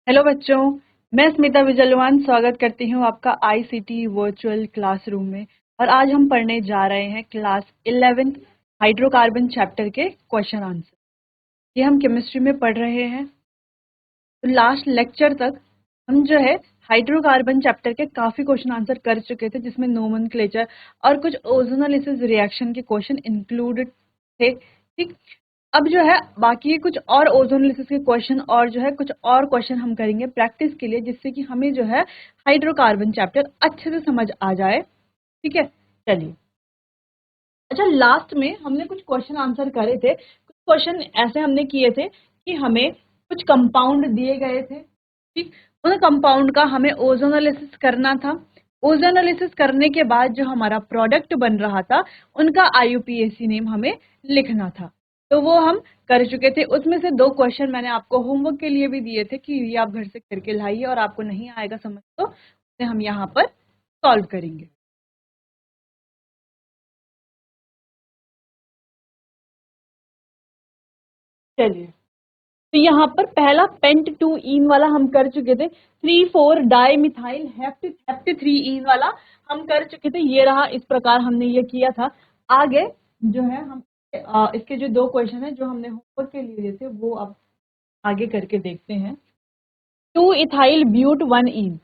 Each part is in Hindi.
हेलो बच्चों, मैं स्मिता विजलवान स्वागत करती हूँ आपका आईसीटी वर्चुअल क्लासरूम में। और आज हम पढ़ने जा रहे हैं क्लास 11th हाइड्रोकार्बन चैप्टर के क्वेश्चन आंसर। ये हम केमिस्ट्री में पढ़ रहे हैं। तो लास्ट लेक्चर तक हम जो है हाइड्रोकार्बन चैप्टर के काफी क्वेश्चन आंसर कर चुके थे, जिसमें नोमेनक्लेचर और कुछ ओजोनोलिसिस रिएक्शन के क्वेश्चन इंक्लूडेड थे। ठीक, अब जो है बाकी कुछ और ओजोनोलिसिस के क्वेश्चन और जो है कुछ और क्वेश्चन हम करेंगे प्रैक्टिस के लिए, जिससे कि हमें जो है हाइड्रोकार्बन चैप्टर अच्छे से समझ आ जाए। ठीक है, चलिए। अच्छा, लास्ट में हमने कुछ क्वेश्चन आंसर करे थे। कुछ क्वेश्चन ऐसे हमने किए थे कि हमें कुछ कंपाउंड दिए गए थे। ठीक, उन कंपाउंड का हमें ओजोनोलिसिस करना था। ओजोनोलिसिस करने के बाद जो हमारा प्रोडक्ट बन रहा था, उनका आईयूपीएसी नेम हमें लिखना था। तो वो हम कर चुके थे। उसमें से दो क्वेश्चन मैंने आपको होमवर्क के लिए भी दिए थे कि ये आप घर से करके लाइए, और आपको नहीं आएगा समझ तो उसे हम यहाँ पर सॉल्व करेंगे। चलिए, तो यहाँ पर पहला पेंट टू इन वाला हम कर चुके थे। 3,4 डाई मिथाइल हेप्ट हेप्ट 3 इन वाला हम कर चुके थे। ये रहा, इस प्रकार हमने ये किया था। आगे जो है हम इसके जो दो क्वेश्चन है जो हमने होमवर्क के लिए दिए थे, वो अब आगे करके देखते हैं। 2 इथाइल ब्यूट 1 इन।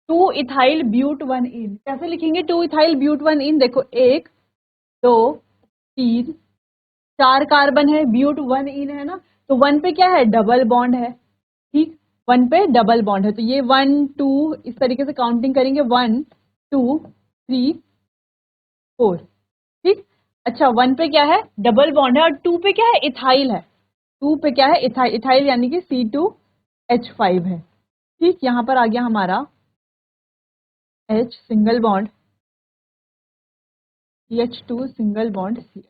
2 इथाइल ब्यूट 1 इन कैसे लिखेंगे? 2 इथाइल ब्यूट 1 इन, देखो 1 2 3 4 कार्बन है, ब्यूट 1 इन है ना, तो 1 पे क्या है? डबल बॉन्ड है। ठीक, 1 पे डबल बॉन्ड है, तो ये 1 2 इस तरीके से काउंटिंग करेंगे, 1 2 3 4। ठीक, अच्छा 1 पे क्या है? डबल बॉन्ड है, और 2 पे क्या है? इथाइल है। 2 पे क्या है? इथाइल। इथाइल यानी कि C2H5 है। ठीक, यहाँ पर आ गया हमारा H single bond, CH2 single bond C।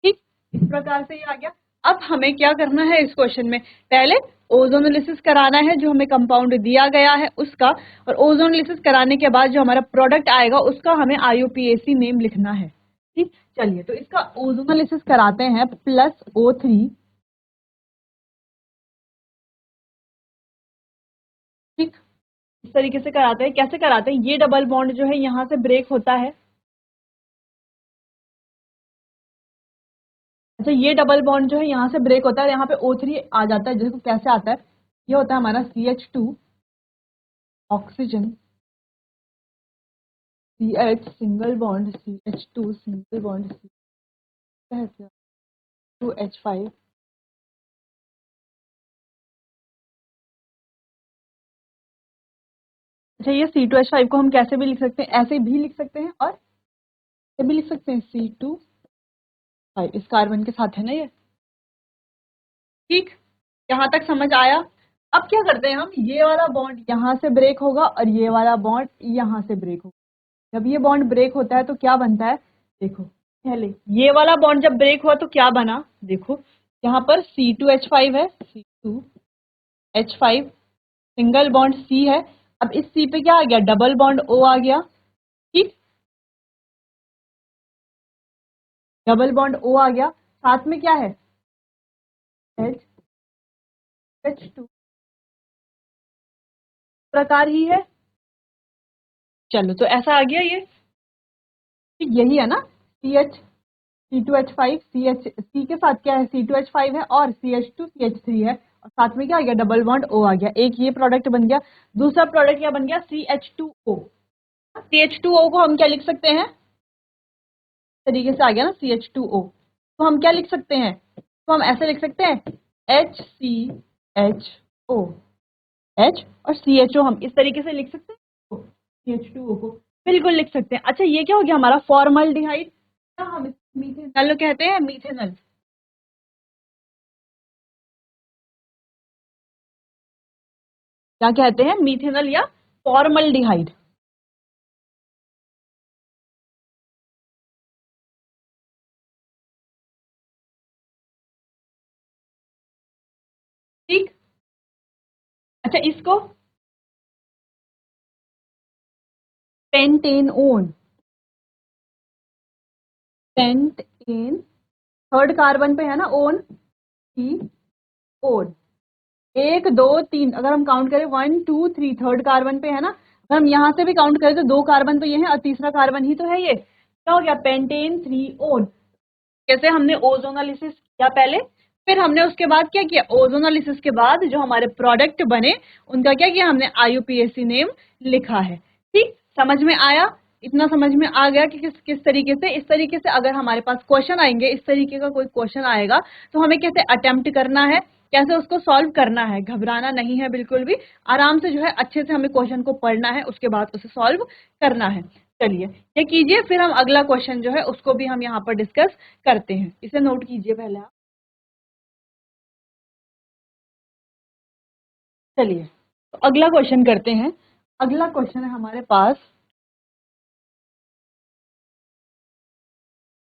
ठीक, इस प्रकार से ये आ गया। अब हमें क्या करना है इस क्वेश्चन में? पहले ओजोनोलिसिस कराना है, जो हमें कंपाउंड दिया गया है उसका, और ओजोनोलिसिस कराने के बाद जो हमारा प्रोडक्ट आएगा उसका हमें आईयूपीएसी नेम लिखना है। ठीक, चलिए, तो इसका ओजोनोलिसिस कराते हैं। +O3, ठीक, इस तरीके से कराते हैं। कैसे कराते हैं? ये डबल बॉन्ड जो है यहाँ से ब्रेक होता है। अच्छा, ये डबल बॉन्ड जो है यहाँ से ब्रेक होता है, यहाँ पे O3 आ जाता है। देखो कैसे आता है, ये होता है हमारा CH2 oxygen, CH single bond, CH2 single bond C2H5। अच्छा, ये C2H5 को हम कैसे भी लिख सकते हैं? ऐसे भी लिख सकते हैं और ऐसे भी लिख सकते हैं, C2H5 इस कार्बन के साथ है ना ये। ठीक, यहाँ तक समझ आया? अब क्या करते हैं हम? ये वाला बॉन्ड यहाँ से ब्रेक होगा और ये वाला बॉन्ड यहाँ से ब्रेक होगा। जब ये बॉन्ड ब्रेक होता है तो क्या बनता है? देखो, पहले ये वाला बॉन्ड जब ब्रेक हुआ तो क्या बना? देखो, यहाँ पर C2H5 है, C2H5 सिंगल बॉन्ड C है। अब इस C पे क्या आ गया? डबल बॉन्ड O आ गया। ठीक, डबल बॉन्ड O आ गया, साथ में क्या है? H2 प्रकार ही है। चलो, तो ऐसा आ गया ये। ठीक, यही है ना, C2H5 CH, C के साथ क्या है? C2H5 है, और CH2 CH3 है, और साथ में क्या आ गया? डबल बॉन्ड O आ गया। एक ये प्रोडक्ट बन गया। दूसरा प्रोडक्ट क्या बन गया? CH2O। CH2O को हम क्या लिख सकते हैं? तरीके से आ गया ना CH2O, तो हम क्या लिख सकते हैं? तो हम ऐसे लिख सकते हैं, HCHO। H और CHO हम इस तरीके से लिख सकते हैं। CH2O को बिल्कुल लिख सकते हैं। अच्छा, ये क्या हो गया हमारा? फॉर्मल्डिहाइड, क्या हम मीथेनल कहते हैं? मीथेनल, क्या कहते हैं? मीथेनल या फॉर्मल्डिहाइड। ठीक, अच्छा, इसको पेंटेनओन, पेंटेन, थर्ड कार्बन पे है ना ओन, सी ओन। 1 2 3, अगर हम काउंट करें 1 2 3, थर्ड कार्बन पे है ना, अगर हम यहाँ से भी काउंट करें तो 2 कार्बन तो ये है और तीसरा कार्बन ही तो है ये, क्या हो गया, पेंटेन 3 ओन। कैसे, हमने ओजोनालिसिस किया पहले, फिर हमने उसके बाद क्या किया, ओजोनालिसिस के बाद जो हमारे प्रोडक्ट बने उनका क्या किया, हमने IUPAC नेम लिखा है। ठीक, समझ में आया, इतना समझ में आ गया कि किस किस तरीके से, इस तरीके से अगर हमारे पास क्वेश्चन आएंगे, इस तरीके का कोई क्वेश्चन आएगा तो हमें कैसे अटेम्प्ट करना है, कैसे उसको सॉल्व करना है, घबराना नहीं है बिल्कुल भी, आराम से जो है अच्छे से हमें क्वेश्चन को पढ़ना है, उसके बाद उसे सॉल्व करना है। चलिए ये कीजिए, फिर हम अगला क्वेश्चन जो है उसको भी हम यहाँ पर डिस्कस करते हैं, इसे नोट कीजिए पहले आप। चलिए तो अगला क्वेश्चन करते हैं। अगला क्वेश्चन है हमारे पास,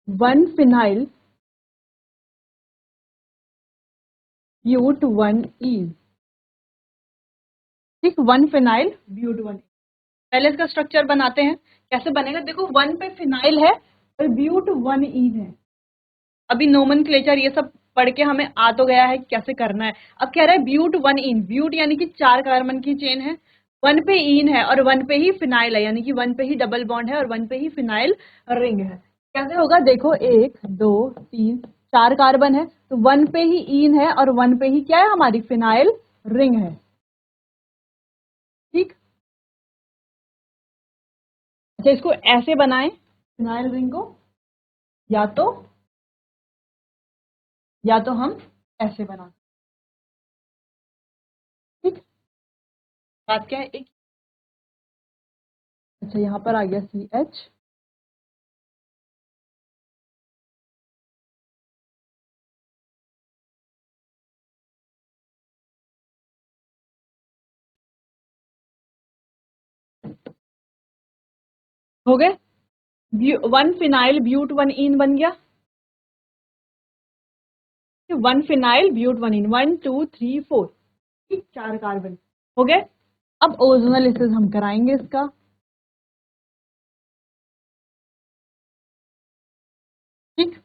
1 फिनाइल ब्यूट 1 ईन। ठीक, 1 फिनाइल ब्यूट 1। पहले इसका स्ट्रक्चर बनाते हैं, कैसे बनेगा, देखो 1 पे फिनाइल है और ब्यूट 1 ईन है। अभी नोमेनक्लेचर ये सब पढ़ के हमें आ तो गया है कि कैसे करना है। अब कह रहा है ब्यूट 1 ईन, ब्यूट यानी कि 4 कार्बन की चेन है, 1 पे ईन है और 1 पे ही फिनाइल है, यानी कि 1 पे ही डबल बॉन्ड है और 1 पे ही फिनाइल रिंग है। कैसे होगा, देखो 1 2 3 4 कार्बन है, तो 1 पे ही ईन है और 1 पे ही क्या है, हमारी फिनाइल रिंग है। ठीक, अच्छा इसको ऐसे बनाएं फिनाइल रिंग को, या तो हम ऐसे बना, ठीक, बात क्या है एक, अच्छा यहाँ पर आ गया CH, हो गए, 1 फिनाइल ब्यूट 1 ईन बन गया, 1 फिनाइल ब्यूट 1 ईन, 1 2 3 4, ठीक, 4 कार्बन हो गए। अब ओजोनालिसिस हम कराएंगे इसका, ठीक,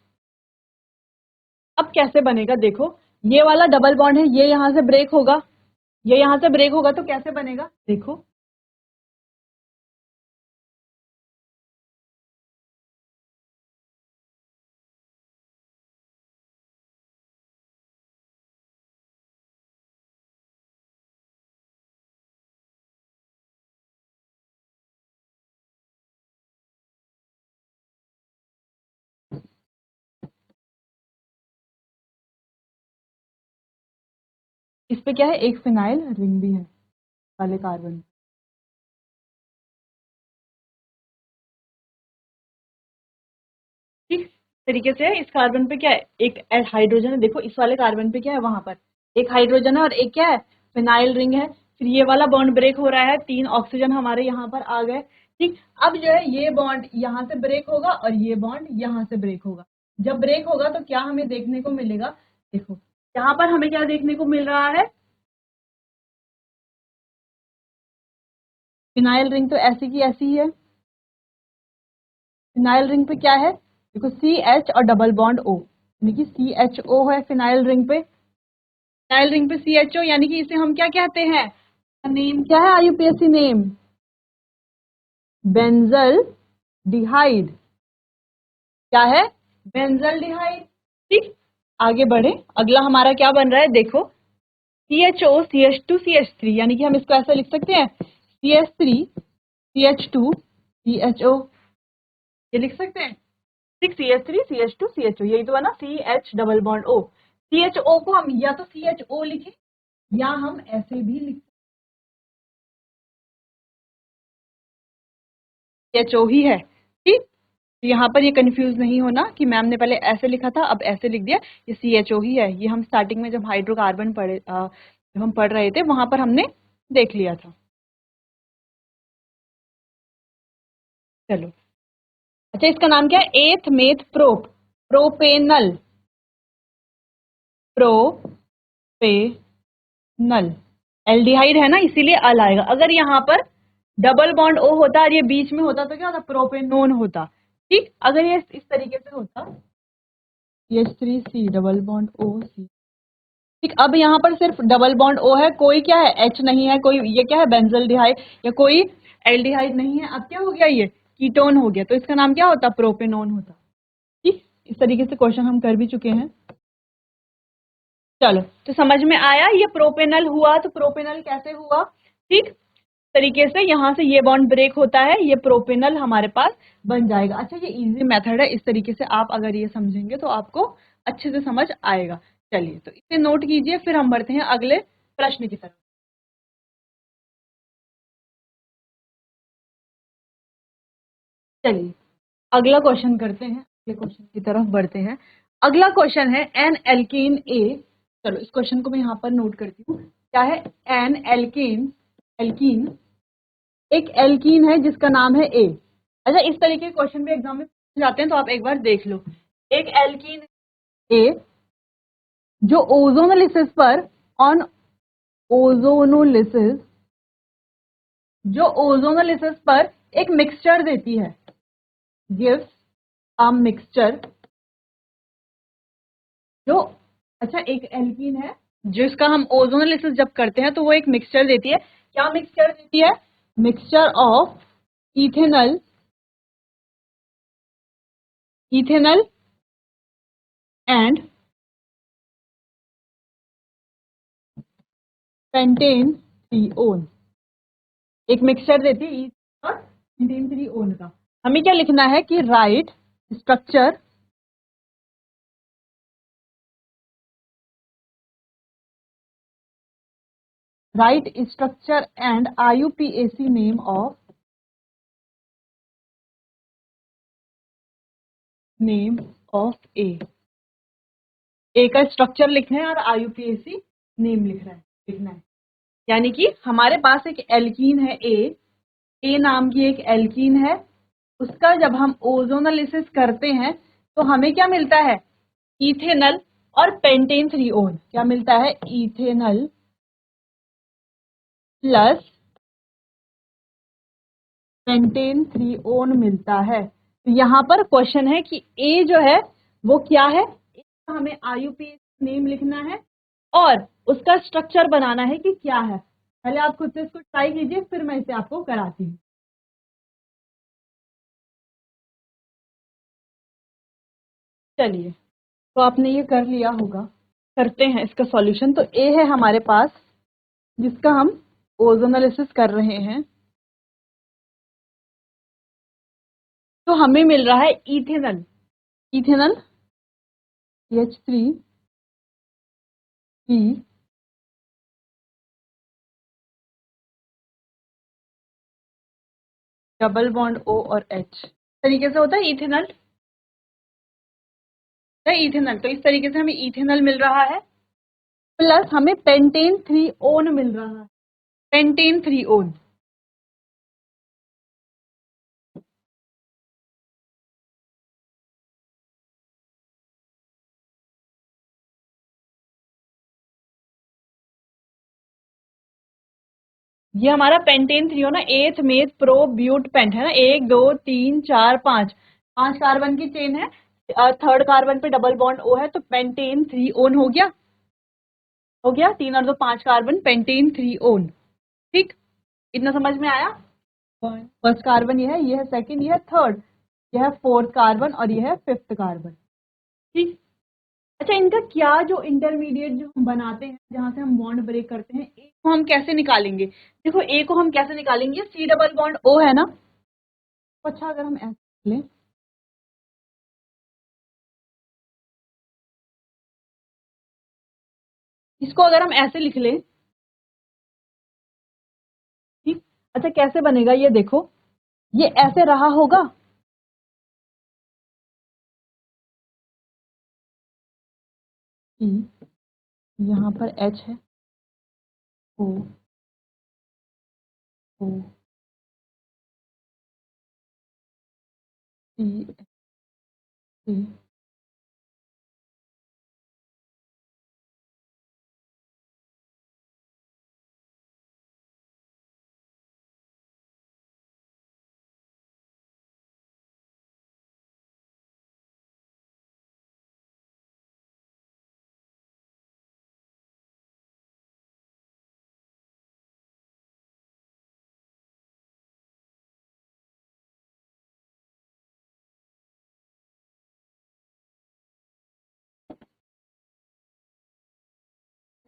अब कैसे बनेगा, देखो ये वाला डबल बॉन्ड है, ये यहां से ब्रेक होगा, ये यहां से ब्रेक होगा, तो कैसे बनेगा, देखो इस पे क्या है, एक फिनाइल रिंग भी है वाले कार्बन, ठीक, तरीके से इस कार्बन पे क्या है, एक हाइड्रोजन है, देखो इस वाले कार्बन पे क्या है, वहां पर एक हाइड्रोजन है और एक क्या है, फिनाइल रिंग है, फिर ये वाला बॉन्ड ब्रेक हो रहा है, 3 ऑक्सीजन हमारे यहाँ पर आ गए। ठीक, अब जो है ये बॉन्ड यहाँ से ब्रेक होगा और ये बॉन्ड यहाँ से ब्रेक होगा, जब ब्रेक होगा तो क्या हमें देखने को मिलेगा, देखो यहाँ पर हमें क्या देखने को मिल रहा है, फिनाइल रिंग तो ऐसी की ऐसी ही है, फिनाइल रिंग पे क्या है, देखो CH और डबल बॉन्ड O, यानी कि CHO है फिनाइल रिंग पे, फिनाइल रिंग पे CHO, यानी कि इसे हम क्या कहते हैं, नेम क्या है IUPAC नेम, बेंजल डिहाइड, क्या है, बेंजल डिहाइड। ठीक, आगे बढ़े, अगला हमारा क्या बन रहा है, देखो CHO CH2 CH3, यानी कि हम इसको ऐसा लिख सकते हैं CH3 CH2 CHO, ये लिख सकते हैं, ठीक, CH3 CH2 CHO, यही तो है ना, CH double bond O, CHO को हम या तो CHO लिखें या हम ऐसे भी लिख, CHO ही है, ठीक, यहाँ पर ये कंफ्यूज नहीं होना कि मैम ने पहले ऐसे लिखा था अब ऐसे लिख दिया, ये CHO ही है, ये हम स्टार्टिंग में जब हाइड्रोकार्बन पढ़े जब हम पढ़ रहे थे वहां पर हमने देख लिया था। चलो, अच्छा इसका नाम क्या है, eth meth prop, propanal, propanal, aldehyde है ना, इसीलिए अल आएगा, अगर यहाँ पर डबल बॉन्ड O होता और ये बीच में होता तो क्या होता, प्रोपेनोन होता। ठीक, अगर ये इस तरीके से होता, CH3C double bond O C, ठीक, अब यहाँ पर सिर्फ डबल बॉन्ड O है, कोई क्या है H नहीं है, कोई ये क्या है बेंजल्डिहाइड या कोई एल्डिहाइड नहीं है। अब क्या हो गया, ये कीटोन हो गया, तो इसका नाम क्या होता, प्रोपेनॉन होता। ठीक, इस तरीके से क्वेश्चन हम कर भी चुके हैं। चलो, तो समझ में आया ये प्रोपेनल हुआ, तो प्रोपेनल कैसे हुआ। ठीक तरीके से यहाँ से ये बॉन्ड ब्रेक होता है, ये प्रोपेनल हमारे पास बन जाएगा। अच्छा, ये इजी मेथड है, इस तरीके से आप अगर ये समझेंगे तो आपको अच्छे से समझ आएगा। चलिए, तो इसे नोट कीजिए, फिर हम बढ़ते हैं अगले प्रश्न की तरफ। चलिए, अगला क्वेश्चन करते हैं, अगले क्वेश्चन की तरफ बढ़ते हैं। अगला क्वेश्चन है एन एल्कीन ए। चलो, इस क्वेश्चन को मैं यहाँ पर नोट करती हूँ। क्या है, एन एल्कीन, एल्कीन एक एल्कीन है जिसका नाम है ए। अच्छा, इस तरीके के क्वेश्चन भी एग्जाम में पूछे जाते हैं, तो आप एक बार देख लो। एक एल्कीन ए जो ओजोनोलिसिस पर, ऑन ओजोनोलिसिस, जो ओजोनोलिसिस पर एक मिक्सचर देती है, गिव्स अ मिक्सचर, जो, अच्छा, एक एल्कीन है जिसका हम ओजोनोलिसिस जब करते हैं तो वो एक मिक्सचर देती है। क्या मिक्सचर देती है, mixture of ethanal, ethanal and pentan three one. एक मिक्सचर देती है और पेंटेन थ्रीओन का। हमें क्या लिखना है कि right structure, right structure and IUPAC name of, name of A का स्ट्रक्चर लिखना है और IUPAC नेम लिखना है। यानी कि हमारे पास एक एल्कीन है ए नाम की एक एल्कीन है, उसका जब हम ओजोनोलिसिस करते हैं तो हमें क्या मिलता है, इथेनल और पेंटेन थ्रीओन। क्या मिलता है, इथेनल प्लस पेंटेन थ्रीओन मिलता है। तो यहाँ पर क्वेश्चन है कि ए जो है वो क्या है, इसका हमें IUPAC नेम लिखना है और उसका स्ट्रक्चर बनाना है कि क्या है। पहले आप खुद से इसको ट्राई कीजिए, फिर मैं इसे आपको कराती हूँ। चलिए, तो आपने ये कर लिया होगा, करते हैं इसका सॉल्यूशन। तो ए है हमारे पास जिसका हम ओजोनोलिसिस कर रहे हैं, तो हमें मिल रहा है ethanal, ethanal CH3 double bond O और H तरीके से होता है इथेनल, इथेनल। तो इस तरीके से हमें इथेनल मिल रहा है, प्लस हमें पेंटेन थ्री ओन मिल रहा है, पेंटेन थ्री ओन। ये हमारा पेंटेन थ्री हो ना, एथ मेथ प्रो ब्यूट पेंट है ना, एक दो तीन चार पांच, पांच कार्बन की चेन है, थर्ड कार्बन पे डबल बॉन्ड O है, तो पेंटेन थ्री ओन हो गया, हो गया, तीन और दो पांच कार्बन, पेंटेन थ्री ओन। ठीक, इतना समझ में आया। फर्स्ट कार्बन ये है सेकंड, ये है थर्ड, यह है फोर्थ कार्बन और यह है फिफ्थ कार्बन। ठीक, अच्छा, इनका क्या जो इंटरमीडिएट जो हम बनाते हैं जहां से हम बॉन्ड ब्रेक करते हैं, ए को हम कैसे निकालेंगे। देखो, ए को हम कैसे निकालेंगे, सी डबल बॉन्ड O है ना। तो अच्छा, अगर हम ऐसे लें, इसको अगर हम ऐसे लिख लें, ठीक, अच्छा कैसे बनेगा ये देखो, ये ऐसे रहा होगा, कि यहाँ पर H है, O, O, C, C,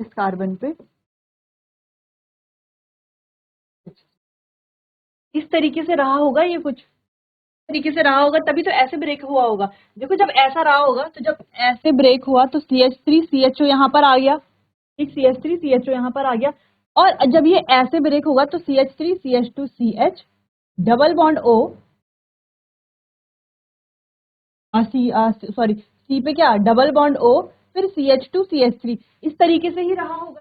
इस कार्बन पे इस तरीके से रहा होगा, ये कुछ तरीके से रहा होगा, तभी तो ऐसे ब्रेक हुआ होगा। देखो जब ऐसा रहा होगा तो जब ऐसे ब्रेक हुआ तो CH3 CHO यहाँ पर आ गया, ठीक, CH3 CHO यहाँ पर आ गया, और जब ये ऐसे ब्रेक होगा तो CH3 CH2 CH double bond O, sorry C पे क्या डबल बॉन्ड O, फिर CH2 CH3, इस तरीके से ही रहा होगा।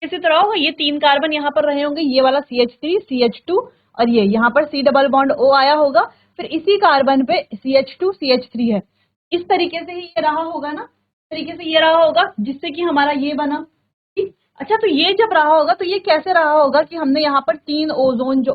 इसी तरह होगा, ये 3 कार्बन यहाँ पर रहे होंगे, ये वाला CH3 CH2 और ये यहाँ पर C डबल बॉन्ड O आया होगा, फिर इसी कार्बन पे CH2 CH3 है, इस तरीके से ही ये रहा होगा ना, इस तरीके से ये रहा होगा, जिससे कि हमारा ये बना, ठीक। अच्छा, तो ये जब रहा होगा तो ये कैसे रहा होगा कि हमने यहाँ पर 3 ओजोन जो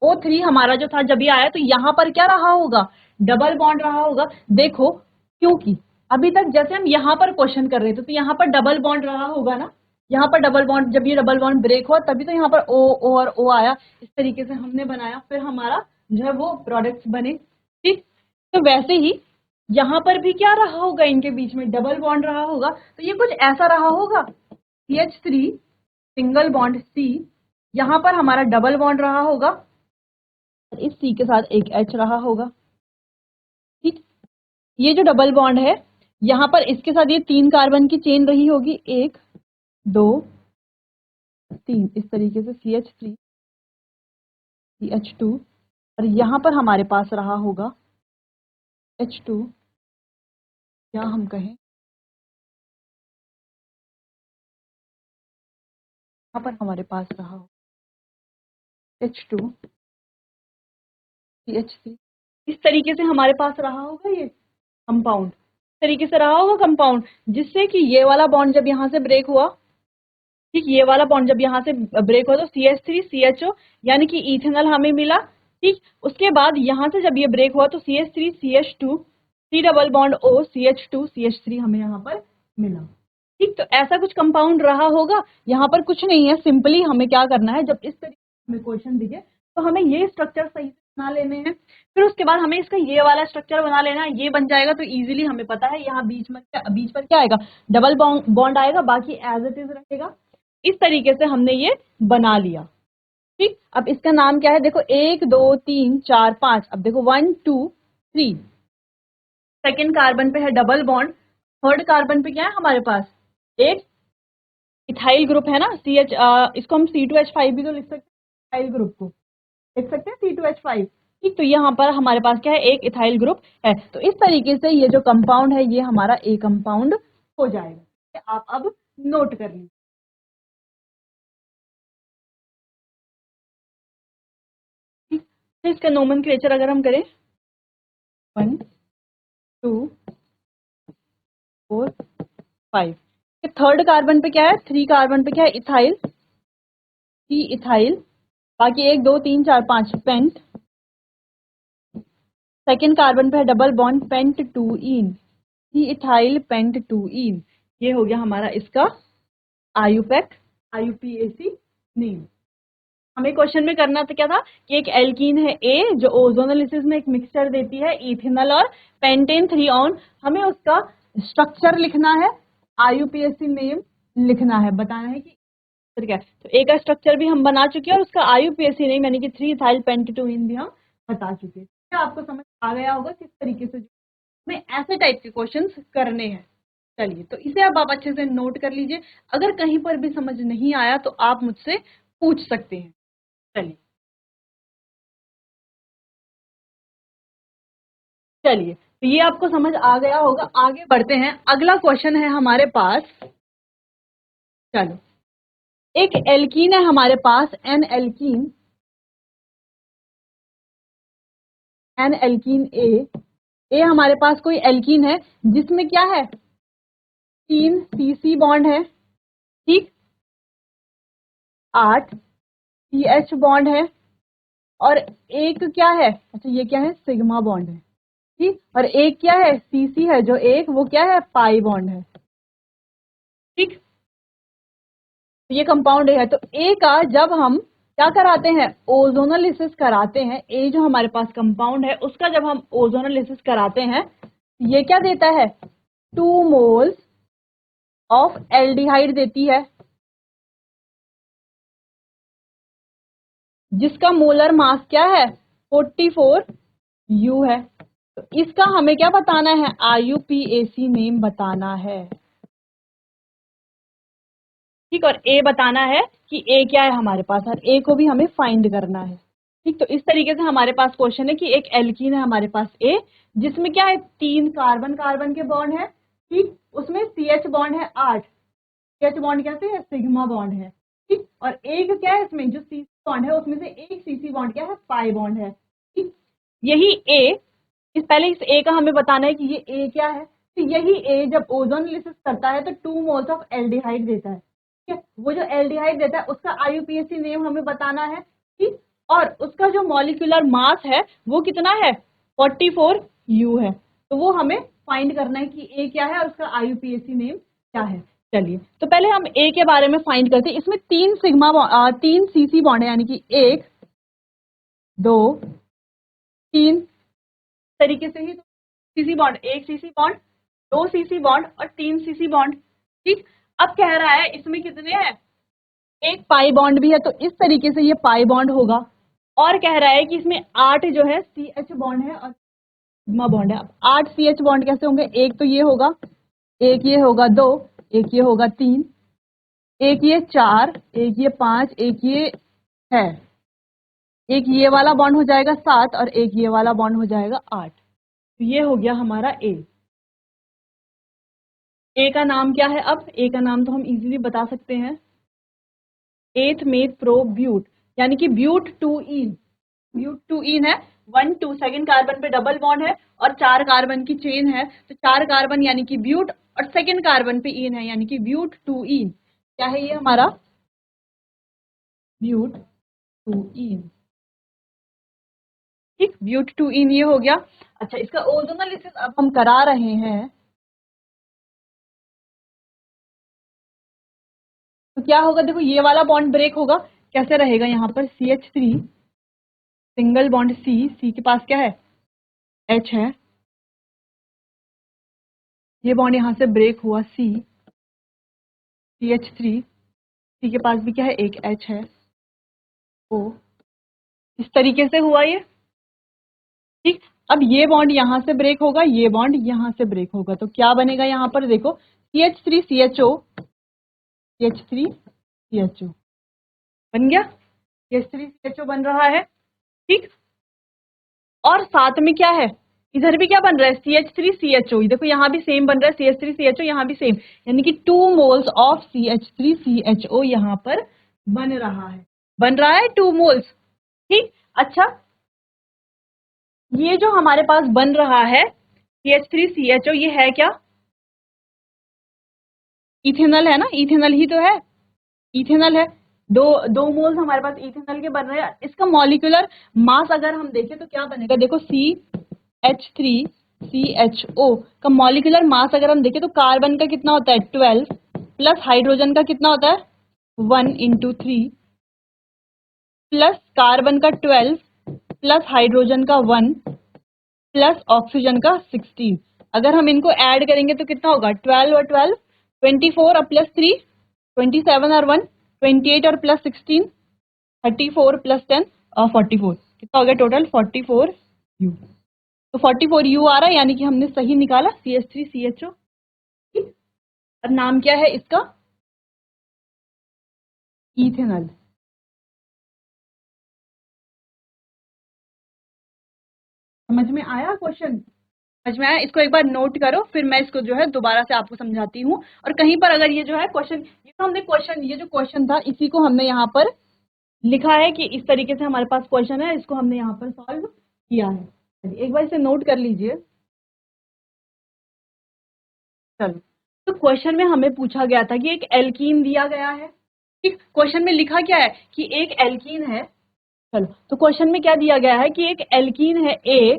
O3 हमारा जो था जब ये आया तो यहाँ पर क्या रहा होगा, डबल बॉन्ड रहा होगा। देखो क्योंकि अभी तक जैसे हम यहाँ पर क्वेश्चन कर रहे थे तो यहाँ पर डबल बॉन्ड रहा होगा ना, यहाँ पर डबल बॉन्ड, जब ये डबल बॉन्ड ब्रेक हुआ तभी तो यहाँ पर O और O आया, इस तरीके से हमने बनाया, फिर हमारा जो है वो प्रोडक्ट्स बने, ठीक। तो वैसे ही यहाँ पर भी क्या रहा होगा, इनके बीच में डबल बॉन्ड रहा होगा, तो ये कुछ ऐसा रहा होगा, CH3 सिंगल बॉन्ड C, यहाँ पर हमारा डबल बॉन्ड रहा होगा, और इस C के साथ एक H रहा होगा, ठीक। ये जो डबल बॉन्ड है यहाँ पर इसके साथ ये 3 कार्बन की चेन रही होगी, 1 2 3, इस तरीके से CH3 CH2, और यहाँ पर हमारे पास रहा होगा H2, या हम कहें यहाँ पर हमारे पास रहा होगा H2 CH3, इस तरीके से हमारे पास रहा होगा ये कंपाउंड, इस तरीके से रहा होगा कंपाउंड, जिससे कि ये वाला बॉन्ड जब यहाँ से ब्रेक हुआ, ठीक, ये वाला बॉन्ड जब यहाँ से ब्रेक हुआ तो CH3 CHO यानी कि इथेनॉल हमें मिला, ठीक। उसके बाद यहाँ से जब ये ब्रेक हुआ तो CH3 CH2 C double bond O CH2 CH3 हमें यहाँ पर मिला, ठीक। तो ऐसा कुछ कंपाउंड रहा होगा, यहाँ पर कुछ नहीं है, सिंपली हमें क्या करना है, जब इस तरीके से हमें क्वेश्चन दिखे तो हमें ये स्ट्रक्चर सही से बना लेने हैं, फिर उसके बाद हमें इसका ये वाला स्ट्रक्चर बना लेना है, ये बन जाएगा तो इजीली हमें पता है यहाँ बीच पर क्या आएगा, डबल बॉन्ड आएगा, बाकी एज इट इज रहेगा। इस तरीके से हमने ये बना लिया, ठीक। अब इसका नाम क्या है, देखो 1 2 3 4 5, अब देखो 1 2 3, सेकेंड कार्बन पे है डबल बॉन्ड, थर्ड कार्बन पे क्या है हमारे पास, एक इथाइल ग्रुप है ना, CH, इसको हम C2H5 भी तो लिख सकते हैं, इथाइल ग्रुप को लिख सकते हैं C2H5, ठीक। तो यहाँ पर हमारे पास क्या है, एक इथाइल ग्रुप है, तो इस तरीके से ये जो कंपाउंड है ये हमारा A कंपाउंड हो जाएगा। आप अब नोट कर लीजिए, तो इसका नोमेनक्लेचर अगर हम करें 1 2 4 5, थर्ड कार्बन पे क्या है, 3 कार्बन पे क्या है, इथाइल, C इथाइल, बाकी 1 2 3 4 5 पेंट, सेकेंड कार्बन पे है डबल बॉन्ड पेंट 2 इन, C इथाइल पेंट 2 इन, ये हो गया हमारा इसका आयुपैक IUPAC नेम। हमें क्वेश्चन में करना तो क्या था कि एक एल्कीन है A जो ओजोनोलिसिस में एक मिक्सचर देती है इथेनॉल और पेंटेन 3 ऑन, हमें उसका स्ट्रक्चर लिखना है, IUPAC नेम लिखना है, बताना है कि क्या है। तो A का स्ट्रक्चर भी हम बना चुके हैं और उसका IUPAC नेम यानी कि 3 इथाइल पेंटेटोइन भी हम बता चुके हैं। क्या आपको समझ आ गया होगा किस तरीके से हमें ऐसे टाइप के क्वेश्चंस करने हैं। चलिए, तो इसे अब आप अच्छे से नोट कर लीजिए, अगर कहीं पर भी समझ नहीं आया तो आप मुझसे पूछ सकते हैं। चलिए चलिए, तो ये आपको समझ आ गया होगा, आगे बढ़ते हैं, अगला क्वेश्चन है हमारे पास। चलो, एक एल्कीन है हमारे पास, एन एल्कीन ए हमारे पास कोई एल्कीन है जिसमें क्या है, 3 CC बॉन्ड है, ठीक, 8 CH बॉन्ड है, और एक क्या है, अच्छा ये क्या है, सिग्मा बॉन्ड है, ठीक, और एक क्या है, CC है जो एक, वो क्या है, पाई बॉन्ड है, ठीक। तो ये कंपाउंड है, तो ए का जब हम क्या कराते हैं, ओजोनोलिसिस कराते हैं, ए जो हमारे पास कंपाउंड है उसका जब हम ओजोनोलिसिस कराते हैं, ये क्या देता है, 2 मोल्स ऑफ एल्डिहाइड देती है, जिसका मोलर मास क्या है 44 U है। तो इसका हमें क्या बताना है, IUPAC नेम बताना है। ठीक, और ए बताना है कि ए क्या है हमारे पास, और ए को भी हमें फाइंड करना है। ठीक, तो इस तरीके से हमारे पास क्वेश्चन है कि एक एल्कीन है हमारे पास ए, जिसमें क्या है 3 कार्बन कार्बन के बॉन्ड है। ठीक, उसमें CH बॉन्ड है 8, CH बॉन्ड कैसे है, सिग्मा बॉन्ड है। ठीक, और एक क्या है इसमें जो CC बॉन्ड है उसमें से एक CC बॉन्ड क्या है, पाई बॉन्ड है। ठीक, यही ए, इस पहले इस ए का हमें बताना है कि ये ए क्या है। तो यही ए जब ओजोन लिसिस करता है तो 2 मोल्स ऑफ एल्डिहाइड देता है। ठीक है, वो जो एल्डिहाइड देता है उसका IUPAC नेम हमें बताना है। ठीक, और उसका जो मॉलिक्यूलर मास है वो कितना है 44 U है। तो वो हमें फाइंड करना है कि ए क्या है और उसका IUPAC नेम क्या है। चलिए, तो पहले हम ए के बारे में फाइंड करते हैं। इसमें 3 CC बॉन्ड है, यानी कि 1 2 3 तरीके से ही CC bond, 1 CC bond, 2 CC bond और 3 CC बॉन्ड। ठीक, अब कह रहा है इसमें कितने हैं, एक पाई बॉन्ड भी है, तो इस तरीके से ये पाई बॉन्ड होगा। और कह रहा है कि इसमें 8 जो है CH बॉन्ड है और सिग्मा बॉन्ड है। अब 8 CH बॉन्ड कैसे होंगे, एक तो ये होगा, एक ये होगा 2, एक ये होगा 3, एक ये 4, एक ये 5, एक ये 6, एक ये वाला बॉन्ड हो जाएगा 7 और एक ये वाला बॉन्ड हो जाएगा 8। तो ये हो गया हमारा ए। ए का नाम क्या है, अब ए का नाम तो हम इजीली बता सकते हैं, 8th में प्रोब्यूट, यानी कि ब्यूट 2ईन, ब्यूट 2ईन है। 1 2 सेकंड कार्बन पे डबल बॉन्ड है और 4 कार्बन की चेन है, तो 4 कार्बन यानी कि ब्यूट, और सेकंड कार्बन पे ईन है यानी कि ब्यूट 2ईन। क्या है ये हमारा, ब्यूट 2ईन। ठीक, ब्यूट 2ईन ये हो गया। अच्छा, इसका ओजोनोलिसिस अब हम करा रहे हैं, तो क्या होगा, देखो ये वाला बॉन्ड ब्रेक होगा, कैसे रहेगा, यहाँ पर CH3 सिंगल बॉन्ड C के पास क्या है H है, ये बॉन्ड यहाँ से ब्रेक हुआ CH3, C के पास भी क्या है एक H है O, इस तरीके से हुआ ये। ठीक, अब ये बॉन्ड यहाँ से ब्रेक होगा, ये बॉन्ड यहाँ से ब्रेक होगा, तो क्या बनेगा यहाँ पर, देखो CH3 CHO, CH3 CHO बन गया, CH3 CHO बन रहा है। ठीक, और साथ में क्या है, इधर भी क्या बन रहा है CH3 CHO, देखो यहाँ भी सेम बन रहा है CH3 CHO, यहाँ भी सेम, यानी कि 2 मोल्स ऑफ CH3 CHO यहाँ पर बन रहा है, 2 मोल्स। ठीक, अच्छा, ये जो हमारे पास बन रहा है CH3 CHO, ये है क्या, इथेनॉल है ना, इथेनॉल ही तो है, इथेनॉल है। दो दो मोल्स हमारे पास इथेनॉल के बन रहे हैं। इसका मॉलिक्यूलर मास अगर हम देखें तो क्या बनेगा, देखो CH3 CHO का मॉलिक्यूलर मास अगर हम देखें तो कार्बन का कितना होता है 12, प्लस हाइड्रोजन का कितना होता है 1 × 3, प्लस कार्बन का 12 प्लस हाइड्रोजन का 1 प्लस ऑक्सीजन का 16। अगर हम इनको ऐड करेंगे तो कितना होगा, 12 और 12 24 और प्लस 3 27 और 1 28 और प्लस 16 34 प्लस 10 और 44, कितना हो गया टोटल 44 U। तो 44 U आ रहा है, यानी कि हमने सही निकाला CH3 CHO। ठीक, और नाम क्या है इसका, इथेनॉल। समझ में आया क्वेश्चन, समझ में आया, इसको एक बार नोट करो, फिर मैं इसको जो है दोबारा से आपको समझाती हूँ। और कहीं पर अगर ये जो है क्वेश्चन, ये तो हमने क्वेश्चन, ये जो क्वेश्चन था इसी को हमने यहाँ पर लिखा है कि इस तरीके से हमारे पास क्वेश्चन है, इसको हमने यहाँ पर सॉल्व किया है। एक बार इसे नोट कर लीजिए। चलो, तो क्वेश्चन में हमें पूछा गया था कि एक एल्कीन दिया गया है। ठीक, क्वेश्चन में लिखा क्या है कि एक एल्कीन है। चलो, तो क्वेश्चन में क्या दिया गया है कि एक एल्कीन है ए,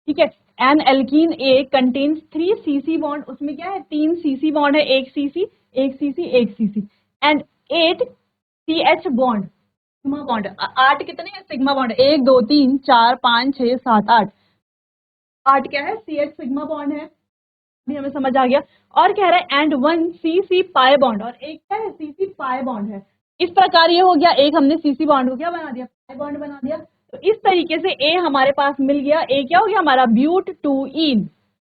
ठीक है, एन एल्कीन ए कंटेन्स 3 CC बॉन्ड, उसमें क्या है 3 CC बॉन्ड है, एक CC एक CC एक CC, and 8 CH bond, sigma bond, 8 कितने हैं सिग्मा बॉन्ड, 1 2 3 4 5 6 7 8, 8 क्या है CH सिग्मा बॉन्ड है। भी हमें समझ आ गया। और कह रहा है and one C pi bond, और एक क्या है, सी पाई बॉन्ड है। इस प्रकार ये हो गया, एक हमने सी बॉन्ड को क्या बना दिया, पाई बॉन्ड बना दिया। तो इस तरीके से ए हमारे पास मिल गया। ए क्या हो गया हमारा, ब्यूट टू इन।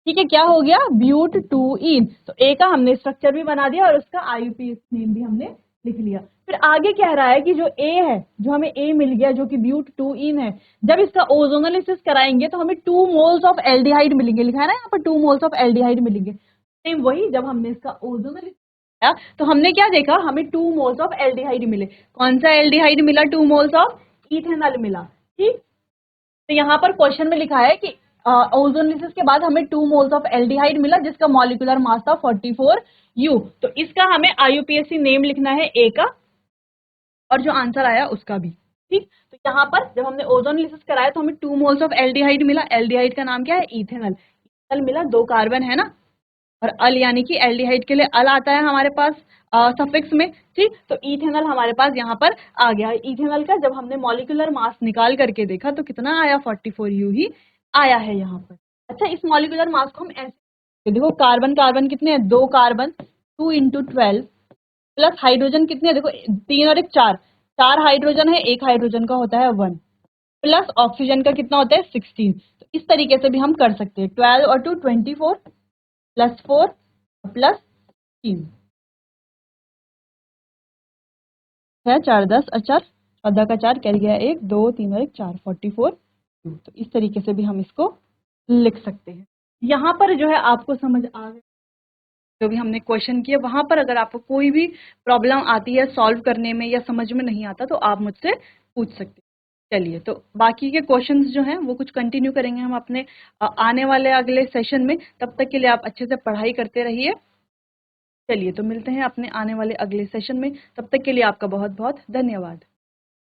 ठीक है, क्या हो गया, ब्यूट टू इन। तो ए का हमने स्ट्रक्चर भी बना दिया और उसका आईयूपीएसी नेम भी हमने लिख लिया। फिर आगे कह रहा है कि जो ए है, जो हमें ए मिल गया जो कि ब्यूट टू इन है, जब इसका ओजोनोलिसिस कराएंगे तो हमें 2 मोल्स ऑफ एल्डिहाइड मिलेंगे। लिखा है ना यहाँ पर 2 मोल्स ऑफ एल्डिहाइड मिलेंगे। सेम वही, जब हमने इसका ओजोनोलिसिस किया तो हमने क्या देखा, हमें 2 मोल्स ऑफ एल्डिहाइड मिले। कौन सा एल्डिहाइड मिला, 2 मोल्स ऑफ इथेनॉल मिला। ठीक, तो यहाँ पर क्वेश्चन में लिखा है कि ओजोनलिसिस के बाद हमें 2 मोल्स ऑफ एल्डिहाइड मिला जिसका मॉलिक्यूलर मास था 44U। तो इसका हमें आईयूपीएसी नेम लिखना है ए का, और जो आंसर आया उसका भी। ठीक, तो यहाँ पर जब हमने ओजोनलिसिस कराया तो हमें 2 मोल्स ऑफ एल्डिहाइड मिला। एल्डिहाइड का नाम क्या है, इथेनॉल। इथेनॉल मिला, 2 कार्बन है ना, और अल यानी कि एल्डिहाइड के लिए अल आता है हमारे पास सफिक्स में। ठीक, तो इथेनॉल हमारे पास यहाँ पर आ गया। इथेनॉल का जब हमने मॉलिक्यूलर मास निकाल करके देखा तो कितना आया, 44U ही आया है यहाँ पर। अच्छा, इस मॉलिक्यूलर मास को हम ऐसे देखो, कार्बन कार्बन कितने हैं, 2 कार्बन, 2 × 12 प्लस हाइड्रोजन कितने हैं, देखो 3 और 1 4, 4 हाइड्रोजन है, 1 हाइड्रोजन का होता है 1, प्लस ऑक्सीजन का कितना होता है 16। तो इस तरीके से भी हम कर सकते हैं, 12 और 2 24 प्लस 4 प्लस 3 है 4 10 और 14 का 4 कैल गया 1 2 3 और 1 4 44। तो इस तरीके से भी हम इसको लिख सकते हैं। यहाँ पर जो है आपको समझ आ गया जो भी हमने क्वेश्चन किया। वहां पर अगर आपको कोई भी प्रॉब्लम आती है सॉल्व करने में या समझ में नहीं आता तो आप मुझसे पूछ सकते हैं। चलिए, तो बाकी के क्वेश्चंस जो हैं वो कुछ कंटिन्यू करेंगे हम अपने आने वाले अगले सेशन में। तब तक के लिए आप अच्छे से पढ़ाई करते रहिए। चलिए, तो मिलते हैं अपने आने वाले अगले सेशन में। तब तक के लिए आपका बहुत बहुत धन्यवाद।